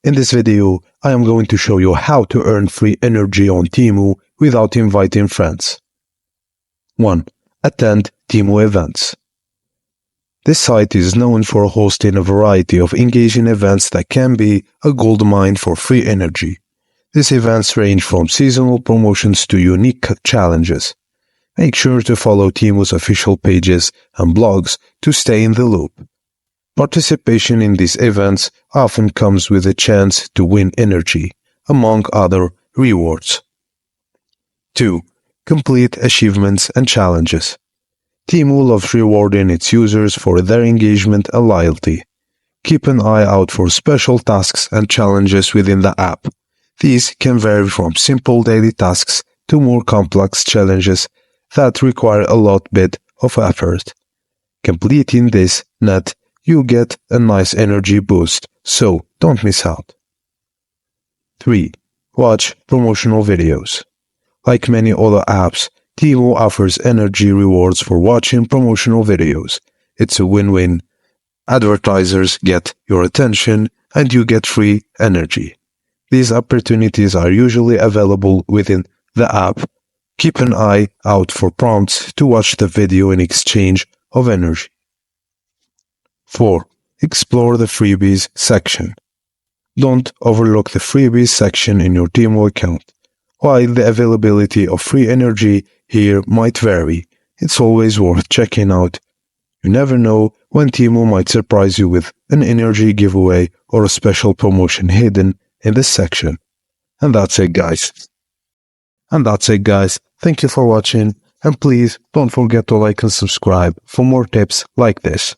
In this video, I am going to show you how to earn free energy on TEMU without inviting friends. 1. Attend TEMU events. This site is known for hosting a variety of engaging events that can be a goldmine for free energy. These events range from seasonal promotions to unique challenges. Make sure to follow TEMU's official pages and blogs to stay in the loop. Participation in these events often comes with a chance to win energy, among other rewards. 2. Complete achievements and challenges. TEMU loves rewarding its users for their engagement and loyalty. Keep an eye out for special tasks and challenges within the app. These can vary from simple daily tasks to more complex challenges that require a lot bit of effort. Completing this net, you get a nice energy boost, so don't miss out. 3. Watch promotional videos. Like many other apps, TEMU offers energy rewards for watching promotional videos. It's a win-win. Advertisers get your attention and you get free energy. These opportunities are usually available within the app. Keep an eye out for prompts to watch the video in exchange of energy. 4. Explore the freebies section. Don't overlook the freebies section in your TEMU account. While the availability of free energy here might vary, it's always worth checking out. You never know when TEMU might surprise you with an energy giveaway or a special promotion hidden in this section. And that's it, guys. Thank you for watching, and please don't forget to like and subscribe for more tips like this.